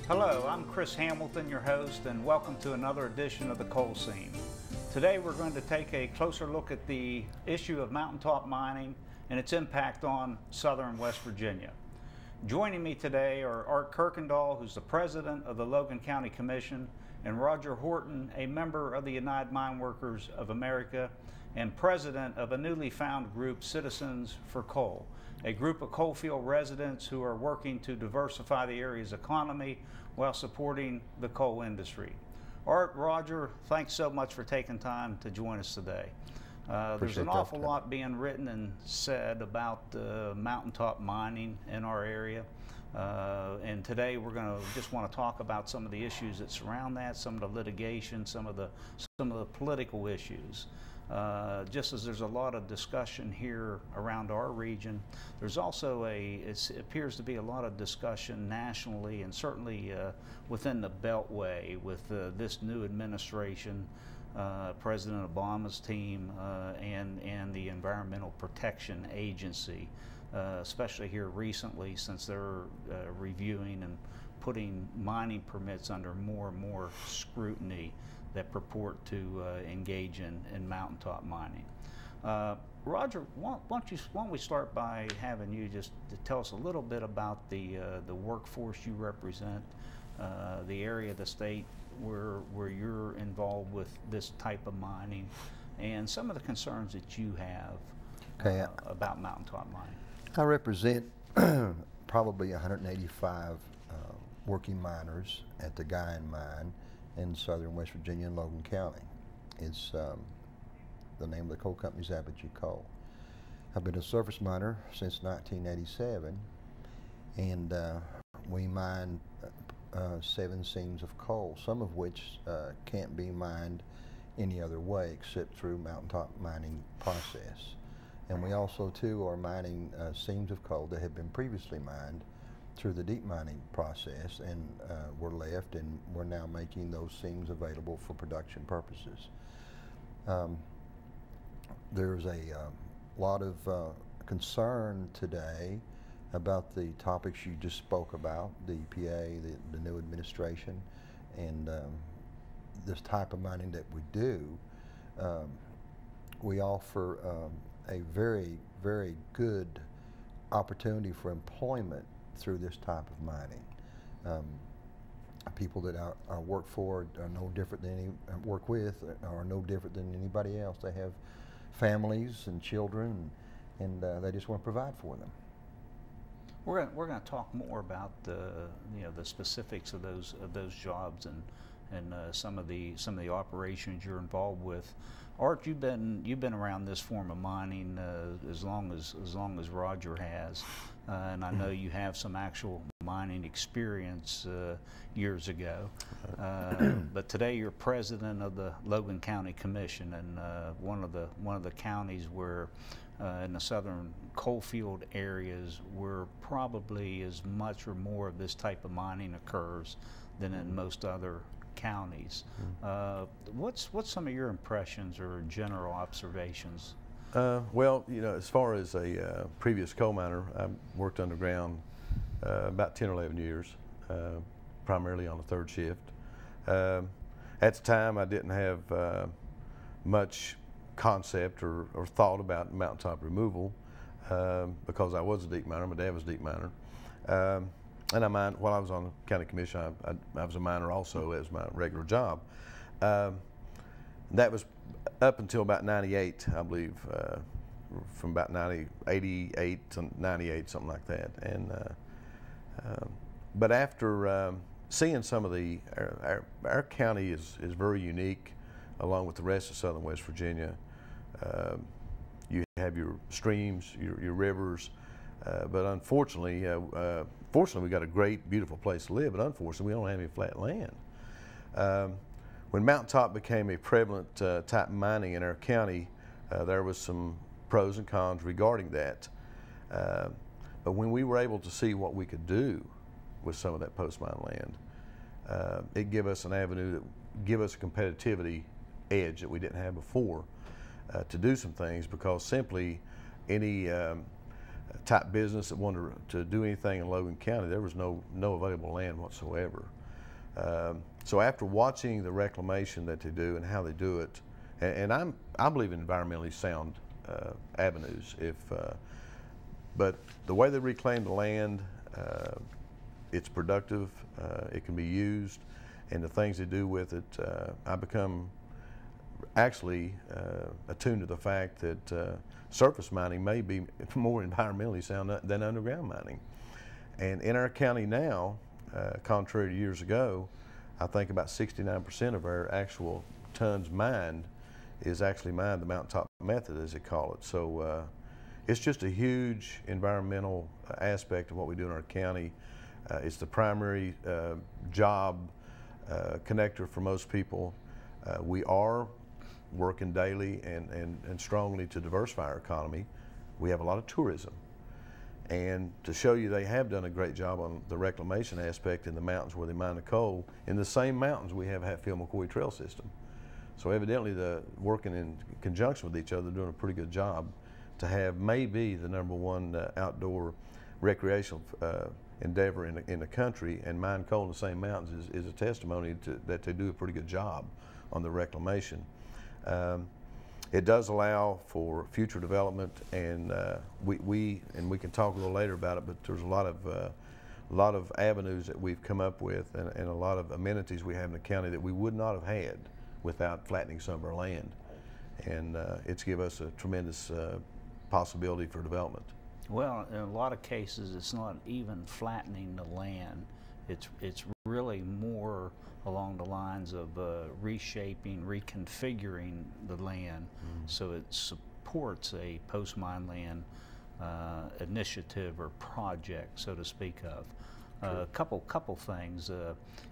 Hello, I'm Chris Hamilton, your host, and welcome to another edition of the Coal Scene. Today we're going to take a closer look at the issue of mountaintop mining and its impact on southern West Virginia. Joining me today are Art Kirkendall, who's the president of the Logan County Commission, and Roger Horton, a member of the United Mine Workers of America and president of a newly found group, Citizens for Coal, a group of coalfield residents who are working to diversify the area's economy while supporting the coal industry. Art, Roger, thanks so much for taking time to join us today. There's an awful lot being written and said about mountaintop mining in our area. And today we're going to just want to talk about some of the issues that surround that, some of the litigation, some of the political issues. Just as there's a lot of discussion here around our region, there's also it appears to be a lot of discussion nationally and certainly within the Beltway with this new administration, President Obama's team, and the Environmental Protection Agency, especially here recently since they're reviewing and putting mining permits under more and more scrutiny that purport to engage in mountaintop mining. Roger, why don't we start by having you just to tell us a little bit about the workforce you represent, the area of the state where you're involved with this type of mining, and some of the concerns that you have about mountaintop mining. I represent probably 185 working miners at the Guyan Mine in southern West Virginia in Logan County. It's the name of the coal company is Apogee Coal. I've been a surface miner since 1987, and we mine 7 seams of coal, some of which can't be mined any other way except through mountaintop mining process. And we also too are mining seams of coal that have been previously mined through the deep mining process and were left, and we're now making those seams available for production purposes. There's a lot of concern today about the topics you just spoke about, the EPA, the new administration, and this type of mining that we do. We offer a very, very good opportunity for employment through this type of mining. People that I work for are no different than work with are no different than anybody else. They have families and children, and they just want to provide for them. We're going to talk more about the specifics of those jobs and some of the operations you're involved with. Art, you've been around this form of mining as long as Roger has, and I know you have some actual mining experience years ago. But today you're president of the Logan County Commission, and one of the counties where in the southern coalfield areas where probably as much or more of this type of mining occurs than in most other counties. What's some of your impressions or general observations? Well, as far as a previous coal miner, I worked underground about 10 or 11 years, primarily on the third shift. At the time, I didn't have much concept or thought about mountaintop removal because I was a deep miner. My dad was a deep miner. And I mined, while I was on the county commission, I was a miner also as my regular job. That was up until about 98, I believe, from about 88 to 98, something like that. And but after seeing some of our county is very unique, along with the rest of southern West Virginia. You have your streams, your rivers, but unfortunately, fortunately we got a great, beautiful place to live, but unfortunately we don't have any flat land. When mountaintop became a prevalent type of mining in our county, there was some pros and cons regarding that. But when we were able to see what we could do with some of that post-mine land, it gave us an avenue that give us a competitivity edge that we didn't have before to do some things, because simply any type business that wanted to do anything in Logan County, there was no available land whatsoever. So after watching the reclamation that they do and how they do it, and I believe in environmentally sound avenues. But the way they reclaim the land, it's productive. It can be used, and the things they do with it, I become actually attuned to the fact that surface mining may be more environmentally sound than underground mining. And in our county now, contrary to years ago, I think about 69% of our actual tons mined is actually mined the Mountaintop method, as they call it. So it's just a huge environmental aspect of what we do in our county. It's the primary job connector for most people. We are working daily and strongly to diversify our economy. We have a lot of tourism. And to show you they have done a great job on the reclamation aspect in the mountains where they mine the coal, in the same mountains we have Hatfield-McCoy Trail System. So evidently working in conjunction with each other, doing a pretty good job to have maybe the #1 outdoor recreational endeavor in the country, and mine coal in the same mountains is a testimony that they do a pretty good job on the reclamation. It does allow for future development, and we can talk a little later about it, but there's a lot of avenues that we've come up with, and a lot of amenities we have in the county that we would not have had without flattening some of our land. And it's given us a tremendous possibility for development. Well, in a lot of cases, it's not even flattening the land. It's really more along the lines of reshaping, reconfiguring the land, so it supports a post-mine land initiative or project, so to speak of. A couple things.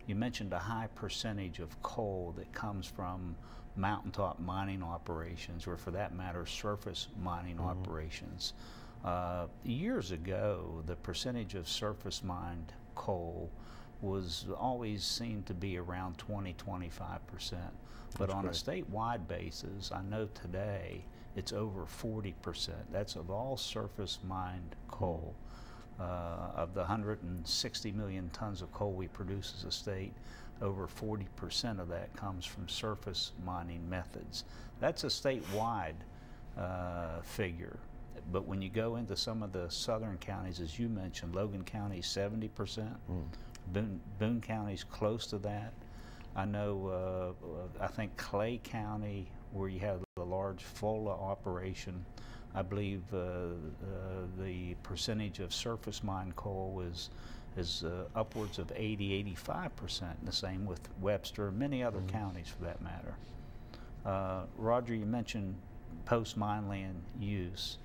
You mentioned a high percentage of coal that comes from mountaintop mining operations, or for that matter, surface mining operations. Years ago, the percentage of surface mined coal was always seemed to be around 20–25%. But on a statewide basis, I know today it's over 40%. That's of all surface mined coal. Of the 160 million tons of coal we produce as a state, over 40% of that comes from surface mining methods. That's a statewide figure. But when you go into some of the southern counties, as you mentioned, Logan County 70%, Boone County's close to that. I know, I think Clay County, where you have the large FOLA operation, I believe the percentage of surface mine coal is upwards of 80–85%, and the same with Webster and many other counties for that matter. Roger, you mentioned post-mine land use.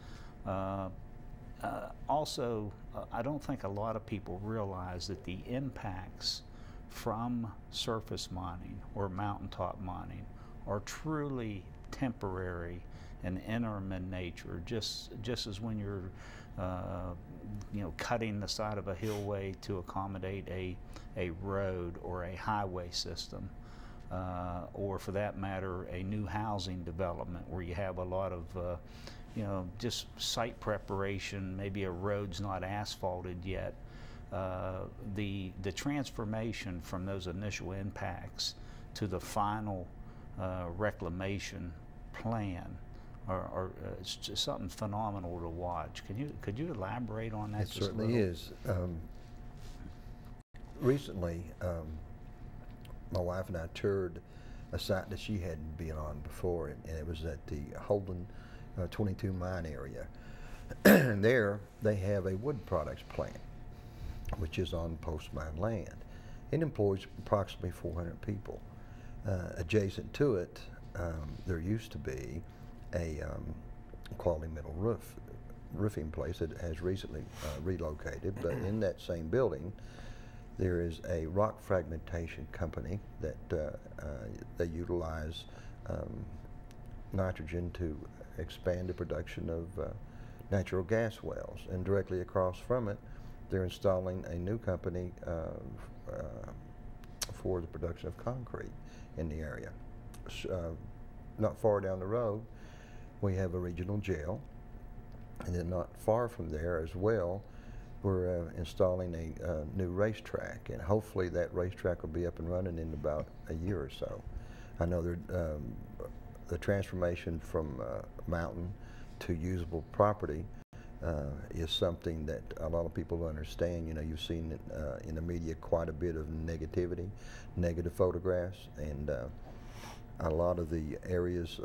Also, I don't think a lot of people realize that the impacts from surface mining or mountaintop mining are truly temporary and interim in nature, just as when you're cutting the side of a hillway to accommodate a road or a highway system, or for that matter a new housing development where you have a lot of just site preparation, maybe a road's not asphalted yet. The transformation from those initial impacts to the final reclamation plan it's just something phenomenal to watch. Could you elaborate on that? It certainly is. Recently, my wife and I toured a site that she hadn't been on before, and it was at the Holden 22 mine area. And there they have a wood products plant, which is on post-mine land. It employs approximately 400 people. Adjacent to it, there used to be a quality metal roofing place that has recently relocated, but in that same building there is a rock fragmentation company that they utilize nitrogen to expand the production of natural gas wells, and directly across from it they're installing a new company for the production of concrete in the area. Not far down the road we have a regional jail, And then not far from there as well, we're installing a new racetrack, and hopefully that racetrack will be up and running in about a year or so. I know the transformation from mountain to usable property is something that a lot of people understand. You know, you've seen it, in the media quite a bit of negativity, negative photographs, and a lot of the areas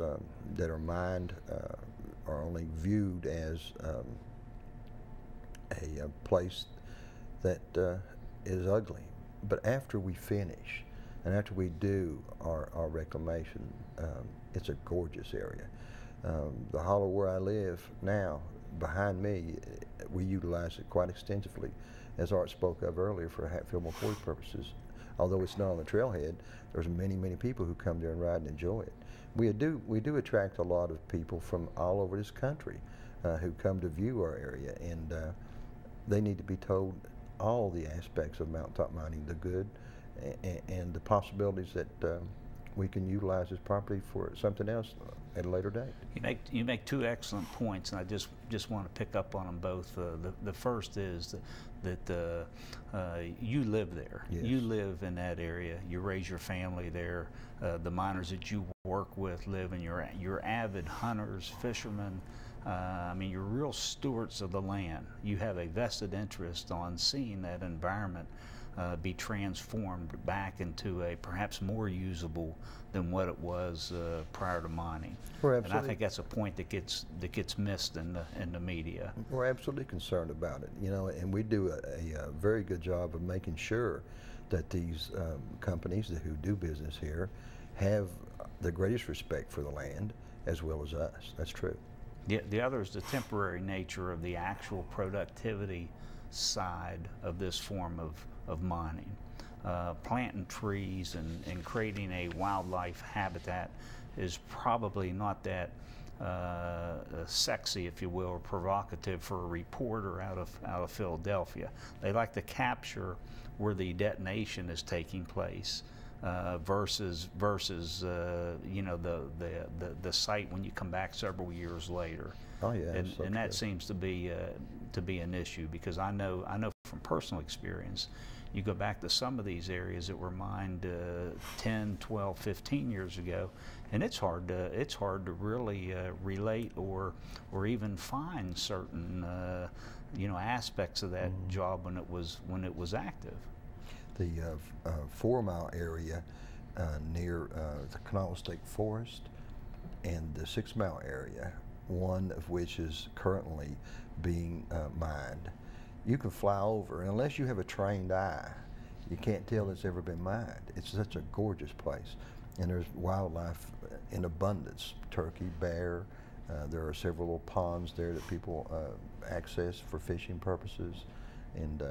that are mined are only viewed as a place that is ugly. But after we finish and after we do our reclamation, it's a gorgeous area. The hollow where I live now, behind me, we utilize it quite extensively, as Art spoke of earlier, for Hatfield McCoy purposes. Although it's not on the trailhead, there's many, many people who come there and ride and enjoy it. We do attract a lot of people from all over this country who come to view our area, and they need to be told all the aspects of mountaintop mining, the good and the possibilities that we can utilize this property for something else at a later date. You make two excellent points, and I just want to pick up on them both. The first is that you live there. Yes. You live in that area. You raise your family there. The miners that you work with live, and you're avid hunters, fishermen. I mean, you're real stewards of the land. You have a vested interest on seeing that environment be transformed back into a perhaps more usable than what it was prior to mining. And I think that's a point that gets missed in the media. We're absolutely concerned about it, you know, and we do a very good job of making sure that these companies who do business here have the greatest respect for the land as well as us. That's true. The other is the temporary nature of the actual productivity side of this form of mining. Planting trees and creating a wildlife habitat is probably not that sexy, if you will, or provocative for a reporter out of Philadelphia. They like to capture where the detonation is taking place. Versus you know, the site when you come back several years later. Oh yeah, and that seems to be an issue, because I know from personal experience, you go back to some of these areas that were mined 10, 12, 15 years ago, and it's hard to really relate or even find certain you know, aspects of that job when it was active. The 4 Mile area near the Kanawha State Forest and the 6 Mile area, one of which is currently being mined. You can fly over, and unless you have a trained eye, you can't tell it's ever been mined. It's such a gorgeous place, and there's wildlife in abundance: turkey, bear. There are several little ponds there that people access for fishing purposes, and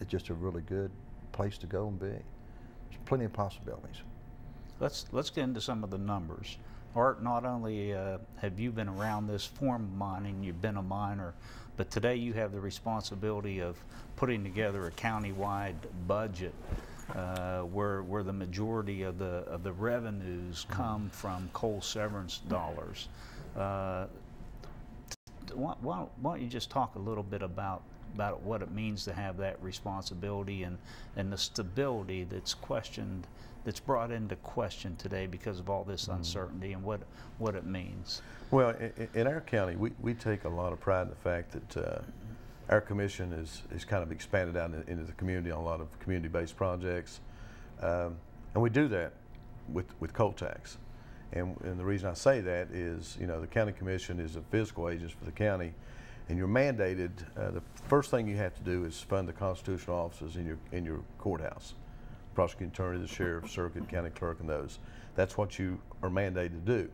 it's just a really good place to go and be. There's plenty of possibilities. Let's get into some of the numbers. Art, not only have you been around this form of mining, you've been a miner, but today you have the responsibility of putting together a county-wide budget where the majority of the revenues come from coal severance dollars. Why don't you just talk a little bit about what it means to have that responsibility and the stability that's brought into question today because of all this uncertainty, and what it means? Well, in our county, we take a lot of pride in the fact that our commission is kind of expanded out into the community on a lot of community-based projects, and we do that with coal tax. And the reason I say that is, you know, the county commission is a fiscal agent for the county, and you're mandated. The first thing you have to do is fund the constitutional offices in your courthouse, prosecuting attorney, the sheriff, circuit, county clerk, and those. That's what you are mandated to do.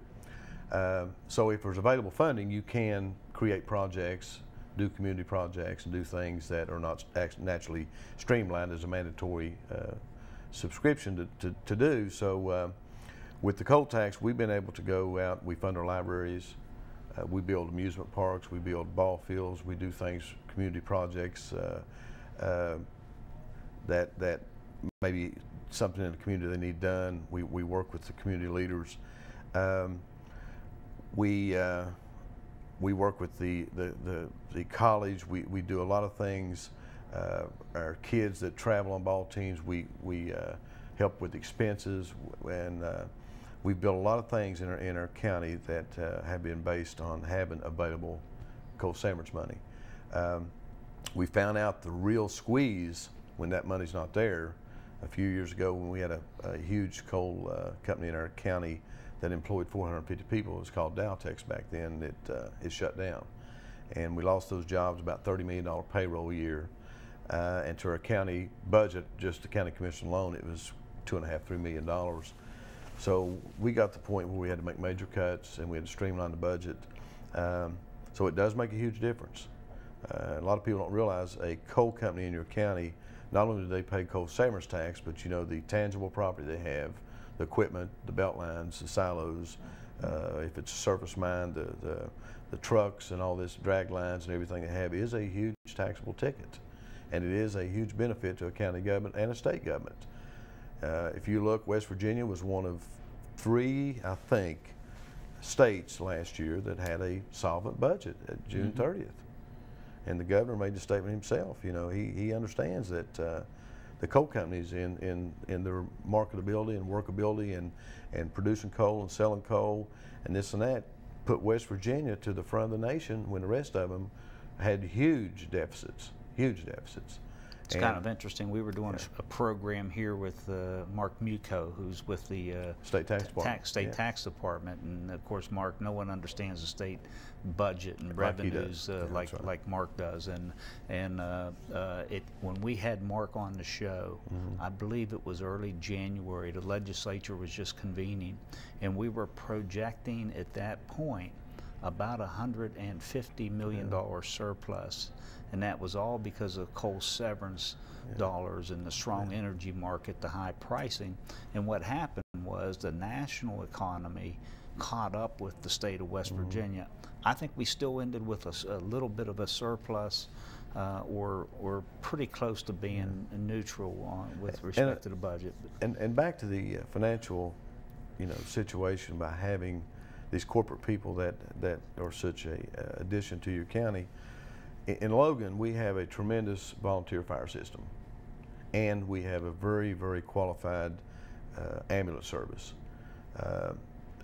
So if there's available funding, you can create projects, do community projects, and do things that are not naturally streamlined as a mandatory subscription to do. So with the coal tax, we've been able to go out, we fund our libraries, we build amusement parks, we build ball fields, we do things, community projects that maybe something in the community they need done. We work with the community leaders. We We work with the college. We do a lot of things. Our kids that travel on ball teams, we help with expenses, and we've built a lot of things in our county that have been based on having available coal severance money. We found out the real squeeze when that money's not there a few years ago when we had a huge coal company in our county that employed 450 people. It was called Dowtex back then. It shut down, and we lost those jobs, about $30 million payroll a year, and to our county budget, just the county commission alone, it was $2.5–3 million. So we got to the point where we had to make major cuts and we had to streamline the budget. So it does make a huge difference. A lot of people don't realize a coal company in your county, not only do they pay coal severance tax, but you know the tangible property they have, the equipment, the belt lines, the silos, if it's a surface mine, the trucks and all this drag lines and everything they have is a huge taxable ticket. And it is a huge benefit to a county government and a state government. If you look, West Virginia was one of 3, I think, states last year that had a solvent budget at June 30th. And the governor made the statement himself. You know, he understands that the coal companies in their marketability and workability and producing coal and selling coal and this and that put West Virginia to the front of the nation when the rest of them had huge deficits, huge deficits. It's kind of interesting. We were doing a program here with Mark Muco, who's with the State Tax Department. Tax Department, and of course, Mark, no one understands the state budget and like revenues right. like Mark does. And when we had Mark on the show, I believe it was early January. The legislature was just convening, and we were projecting at that point about $150 million surplus. And that was all because of coal severance dollars and the strong energy market, the high pricing. And what happened was the national economy caught up with the state of West Virginia. I think we still ended with a little bit of a surplus, or pretty close to being neutral with respect to the budget. And back to the financial, situation by having these corporate people that are such a addition to your county. In Logan, we have a tremendous volunteer fire system, and we have a very, very qualified ambulance service.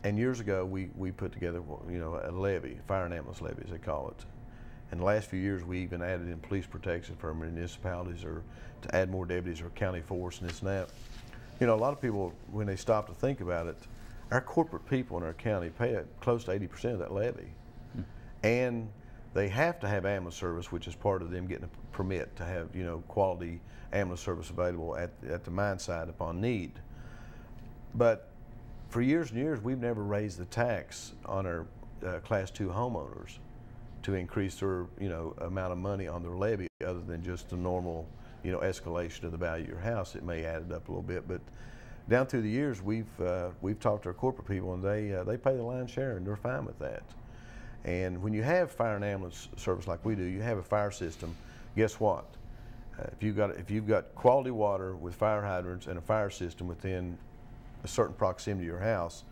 And years ago, we put together, a levy, fire and ambulance levy, as they call it. In the last few years, we even added in police protection for municipalities, or to add more deputies or county force and this and that. A lot of people, when they stop to think about it, our corporate people in our county pay close to 80% of that levy. And they have to have ambulance service, which is part of them getting a permit to have, quality ambulance service available at the mine site upon need. But for years and years, we've never raised the tax on our Class 2 homeowners to increase their, amount of money on their levy, other than just the normal, escalation of the value of your house. It may add it up a little bit, but down through the years, we've talked to our corporate people, and they pay the lion's share, and they're fine with that. And when you have fire and ambulance service like we do, you have a fire system. Guess what? If you've got quality water with fire hydrants and a fire system within a certain proximity to your house,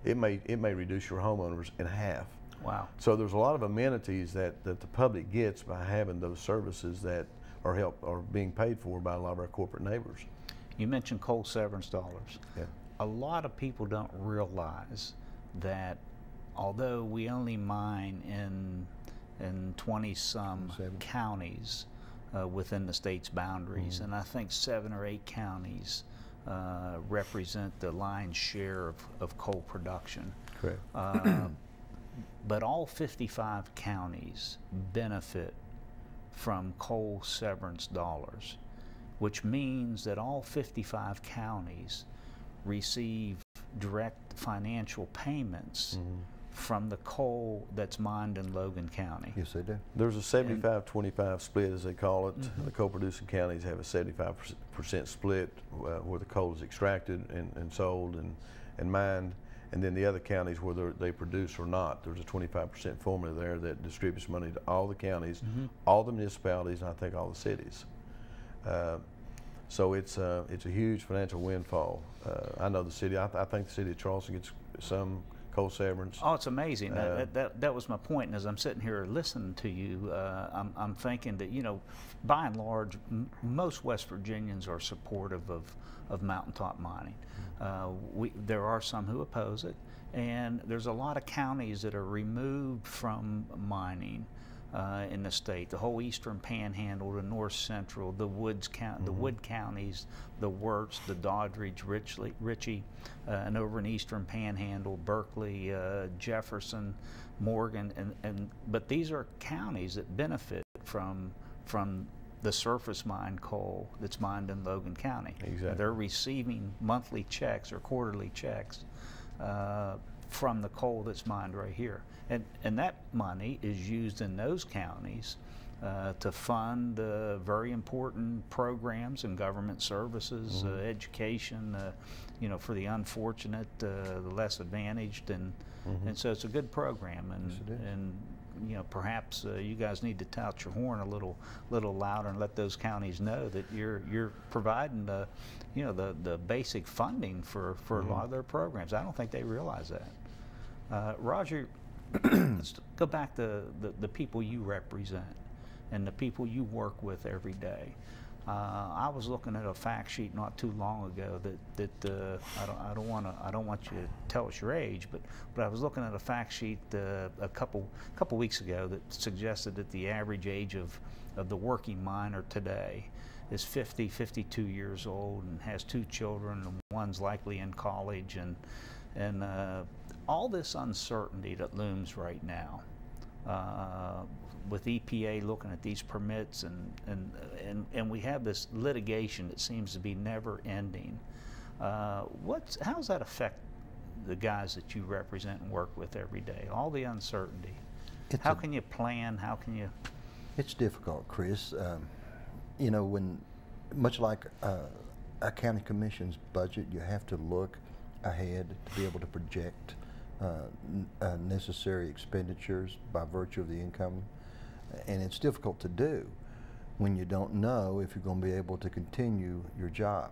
it may reduce your homeowners in half. Wow! So there's a lot of amenities that the public gets by having those services that are being paid for by a lot of our corporate neighbors. You mentioned coal severance dollars. Yeah. A lot of people don't realize that although we only mine in 20-some counties within the state's boundaries, and I think 7 or 8 counties represent the lion's share of coal production. Correct. But all 55 counties benefit from coal severance dollars, which means that all 55 counties receive direct financial payments from the coal that's mined in Logan County. Yes, they do. There's a 75-25 split, as they call it. The coal-producing counties have a 75% split where the coal is extracted and sold and mined, and then the other counties where they produce or not. There's a 25% formula there that distributes money to all the counties, all the municipalities, and I think all the cities. So it's a huge financial windfall. I know the city. I think the city of Charleston gets some coal severance. Oh, it's amazing. That was my point. And as I'm sitting here listening to you, I'm thinking that, you know, by and large, most West Virginians are supportive of mountaintop mining. There are some who oppose it, and there's a lot of counties that are removed from mining in the state. The whole eastern panhandle, the north central, the woods the wood counties, the Wirtz, the Doddridge, Ritchie, and over in eastern panhandle, Berkeley, Jefferson, Morgan, but these are counties that benefit from the surface mine coal that's mined in Logan County. Exactly. They're receiving monthly checks or quarterly checks from the coal that's mined right here. And that money is used in those counties to fund very important programs and government services, education, you know, for the unfortunate, the less advantaged, and so it's a good program. And you know, perhaps you guys need to tout your horn a little louder and let those counties know that you're providing the, you know, the basic funding for a lot of their programs. I don't think they realize that. Roger, let's go back to the people you represent and the people you work with every day. I was looking at a fact sheet not too long ago that I don't want you to tell us your age, but I was looking at a fact sheet a couple weeks ago that suggested that the average age of the working miner today is 52 years old and has 2 children, and one's likely in college, and all this uncertainty that looms right now, with EPA looking at these permits, and we have this litigation that seems to be never ending. How does that affect the guys that you represent and work with every day? All the uncertainty. How can you plan? How can you? It's difficult, Chris. You know, much like a county commission's budget, you have to look ahead to be able to project necessary expenditures by virtue of the income, and it's difficult to do when you don't know if you're going to be able to continue your job.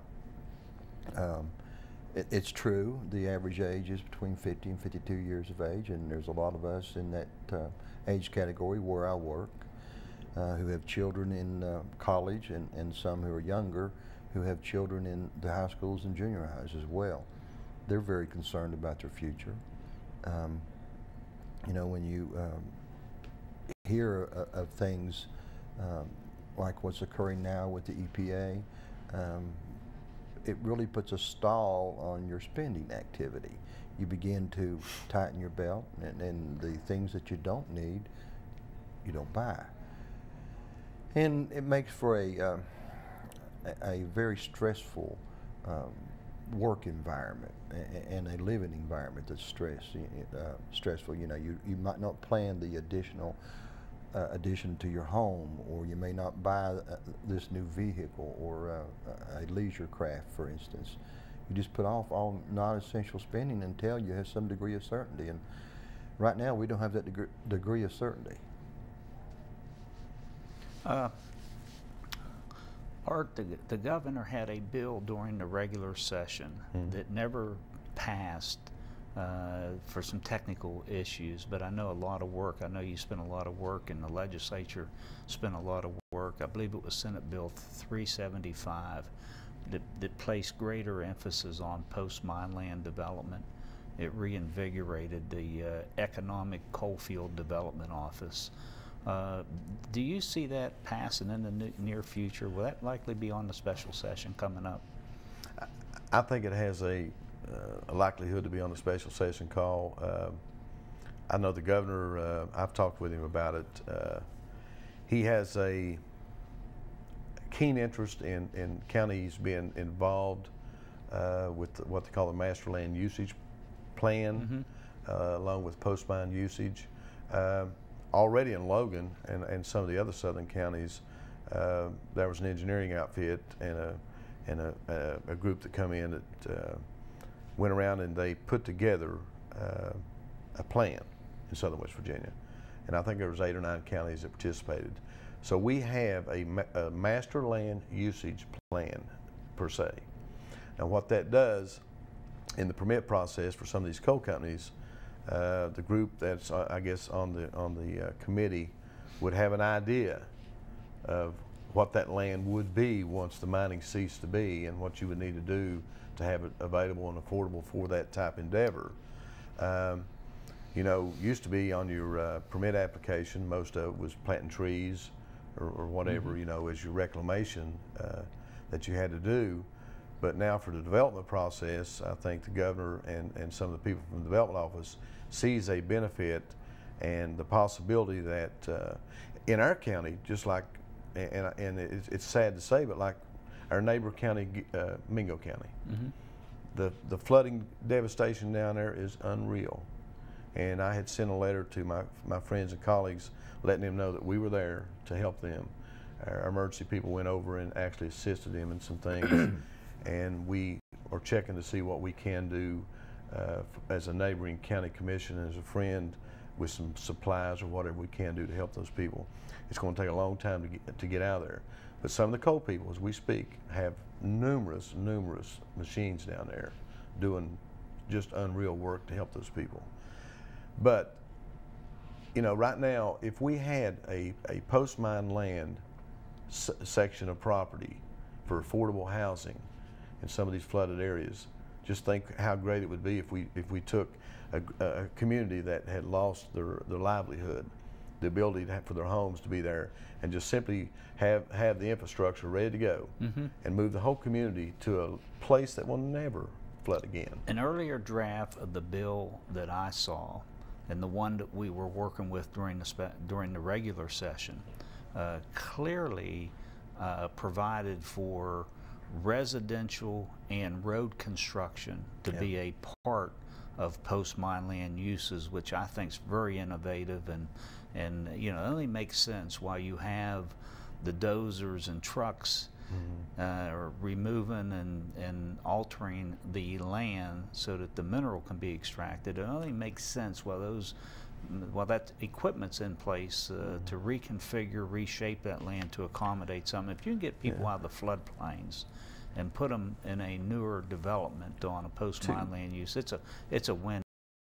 It's true, the average age is between 50 and 52 years of age, and there's a lot of us in that age category where I work who have children in college, and some who are younger who have children in the high schools and junior highs as well. They're very concerned about their future. You know, when you hear of things like what's occurring now with the EPA, it really puts a stall on your spending activity. You begin to tighten your belt, and the things that you don't need, you don't buy. And it makes for a very stressful work environment and a living environment that's stressful. You know, you might not plan the addition to your home, or you may not buy this new vehicle or a leisure craft, for instance. You just put off all non-essential spending until you have some degree of certainty, and right now we don't have that degree of certainty. Art, the governor had a bill during the regular session that never passed for some technical issues, but I know a lot of work. I know you spent a lot of work, and the legislature spent a lot of work. I believe it was Senate Bill 375 that placed greater emphasis on post-mine land development. It reinvigorated the Economic Coalfield Development Office. Do you see that passing in the near future? Will that likely be on the special session coming up? I think it has a likelihood to be on the special session call. I know the governor, I've talked with him about it. He has a keen interest in counties being involved with what they call the master land usage plan, along with post-mine usage. Already in Logan and some of the other southern counties, there was an engineering outfit and a group that come in that went around and they put together a plan in southern West Virginia. And I think there was 8 or 9 counties that participated. So we have a master land usage plan per se. Now what that does in the permit process for some of these coal companies, the group that's I guess on the committee would have an idea of what that land would be once the mining ceased to be, and what you would need to do to have it available and affordable for that type endeavor. You know, used to be on your permit application, most of it was planting trees or whatever, you know, as your reclamation that you had to do. But now for the development process, I think the governor and some of the people from the development office sees a benefit and the possibility that in our county, just like, and it's sad to say, but like our neighbor county, Mingo County, the flooding devastation down there is unreal. And I had sent a letter to my friends and colleagues letting them know that we were there to help them. Our emergency people went over and actually assisted them in some things. And we are checking to see what we can do as a neighboring county commission, as a friend, with some supplies or whatever we can do to help those people. It's going to take a long time to get out of there. But some of the coal people, as we speak, have numerous machines down there doing just unreal work to help those people. But, you know, right now, if we had a post-mine land section of property for affordable housing in some of these flooded areas, just think how great it would be if we took a community that had lost their livelihood, the ability for their homes to be there, and just simply have the infrastructure ready to go, and move the whole community to a place that will never flood again. An earlier draft of the bill that I saw, and the one that we were working with during the regular session, clearly provided for residential and road construction to be a part of post-mine land uses, which I think is very innovative, and you know, it only makes sense while you have the dozers and trucks removing and altering the land so that the mineral can be extracted. It only makes sense while that equipment's in place to reconfigure, reshape that land to accommodate something. If you can get people out of the floodplains and put them in a newer development on a post-mine land use, it's a win.